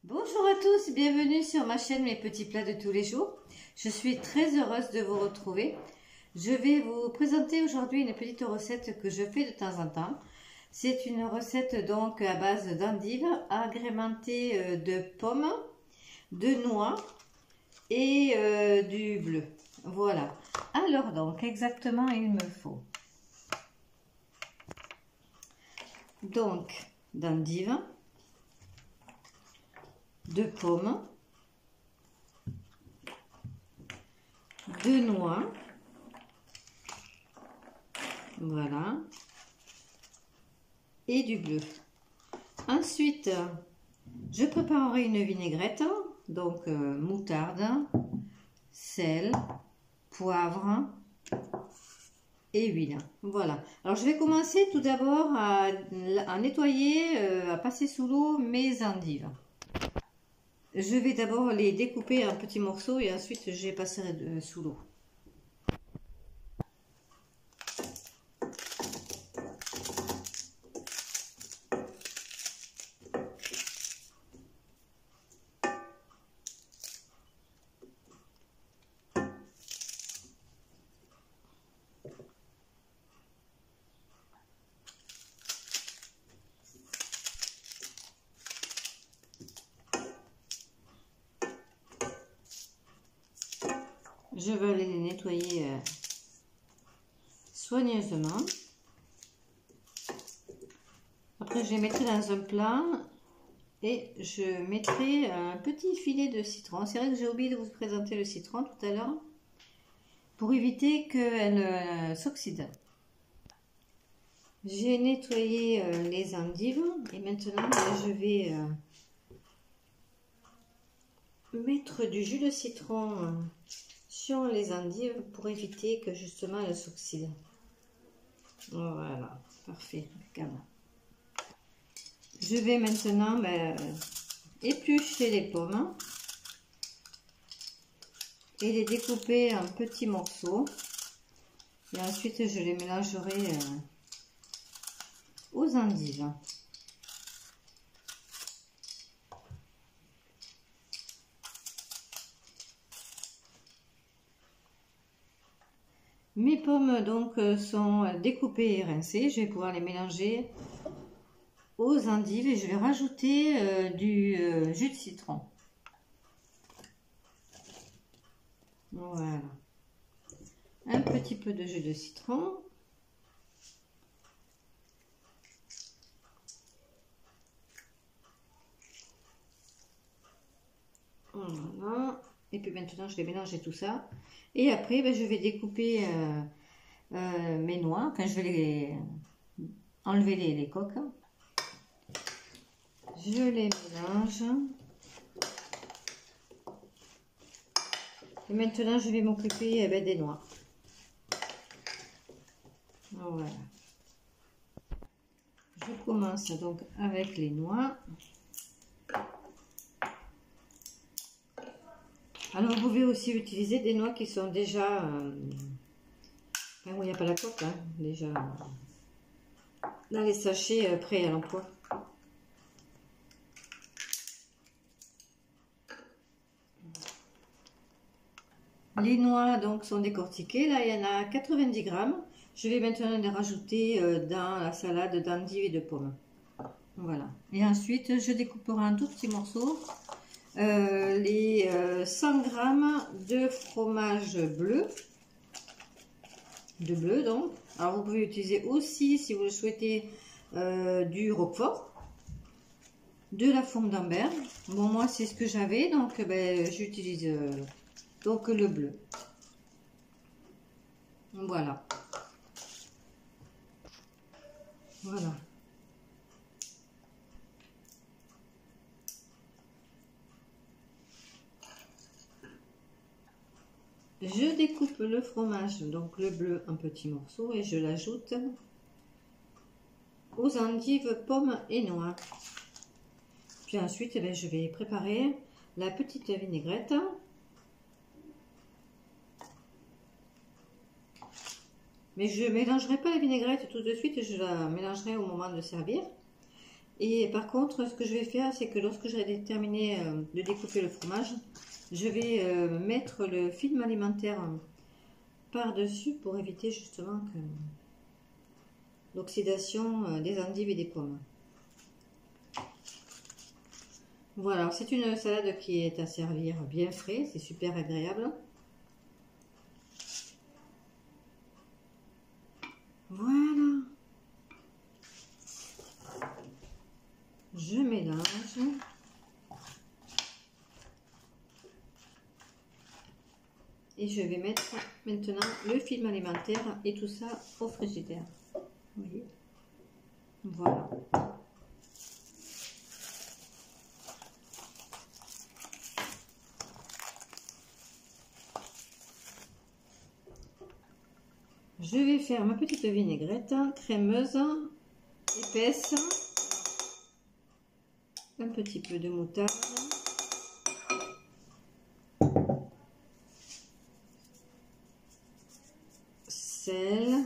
Bonjour à tous, bienvenue sur ma chaîne Mes Petits Plats de tous les jours. Je suis très heureuse de vous retrouver. Je vais vous présenter aujourd'hui une petite recette que je fais de temps en temps. C'est une recette donc à base d'endives agrémentée de pommes, de noix et du bleu. Voilà. Alors donc exactement il me faut donc d'endives, de pommes, de noix, voilà, et du bleu. Ensuite, je préparerai une vinaigrette, donc moutarde, sel, poivre et huile. Voilà. Alors je vais commencer tout d'abord à nettoyer, à passer sous l'eau mes endives. Je vais d'abord les découper en petits morceaux et ensuite je les passerai sous l'eau. Je vais aller les nettoyer soigneusement. Après, je les mettrai dans un plat et je mettrai un petit filet de citron. C'est vrai que j'ai oublié de vous présenter le citron tout à l'heure pour éviter qu'elle s'oxyde. J'ai nettoyé les endives et maintenant je vais mettre du jus de citron sur les endives pour éviter que justement elles s'oxydent. Voilà, parfait, impeccable. Je vais maintenant éplucher les pommes et les découper en petits morceaux. Et ensuite, je les mélangerai aux endives. Mes pommes donc sont découpées et rincées. Je vais pouvoir les mélanger aux endives et je vais rajouter du jus de citron. Voilà. Un petit peu de jus de citron. Voilà. Et puis maintenant, je vais mélanger tout ça. Et après, je vais découper mes noix. Enfin, je vais enlever les coques. Je les mélange. Et maintenant, je vais m'occuper des noix. Voilà. Je commence donc avec les noix. Alors, vous pouvez aussi utiliser des noix qui sont déjà... où il n'y a pas la coque, hein, déjà dans les sachets prêts à l'emploi. Les noix donc sont décortiquées. Là, il y en a 90 grammes. Je vais maintenant les rajouter dans la salade d'endives et de pommes. Voilà. Et ensuite, je découperai en tout petits morceaux les 100 grammes de fromage bleu. De bleu donc. Alors, vous pouvez utiliser aussi, si vous le souhaitez, du roquefort. De la fourme d'Ambert. Bon, moi, c'est ce que j'avais. Donc, j'utilise... donc le bleu. Voilà. Voilà. Je découpe le fromage, donc le bleu, en petits morceaux et je l'ajoute aux endives, pommes et noix. Puis ensuite, je vais préparer la petite vinaigrette. Mais je ne mélangerai pas la vinaigrette tout de suite, je la mélangerai au moment de servir. Et par contre, ce que je vais faire, c'est que lorsque j'aurai terminé de découper le fromage, je vais mettre le film alimentaire par-dessus pour éviter justement que l'oxydation des endives et des pommes. Voilà, c'est une salade qui est à servir bien frais, c'est super agréable. Voilà. Je mélange. Et je vais mettre maintenant le film alimentaire et tout ça au frigidaire. Vous voyez? Voilà. Je vais faire ma petite vinaigrette crémeuse, épaisse, un petit peu de moutarde, sel,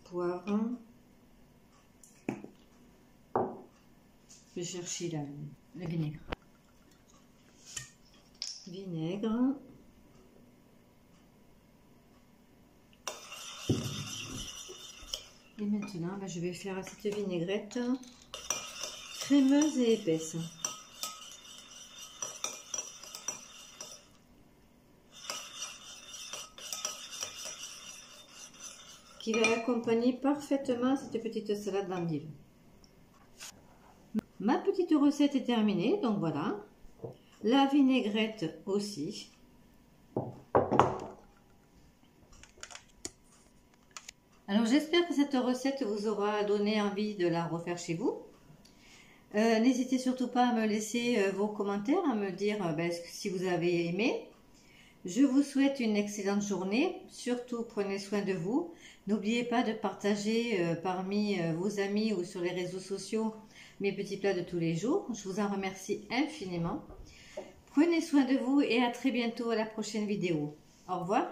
poivre, je vais chercher le vinaigre, et maintenant je vais faire cette vinaigrette crémeuse et épaisse. Qui va accompagner parfaitement cette petite salade d'endives. Ma petite recette est terminée, donc voilà. La vinaigrette aussi. Alors j'espère que cette recette vous aura donné envie de la refaire chez vous. N'hésitez surtout pas à me laisser vos commentaires, à me dire si vous avez aimé. Je vous souhaite une excellente journée. Surtout, prenez soin de vous. N'oubliez pas de partager parmi vos amis ou sur les réseaux sociaux mes petits plats de tous les jours. Je vous en remercie infiniment. Prenez soin de vous et à très bientôt à la prochaine vidéo. Au revoir.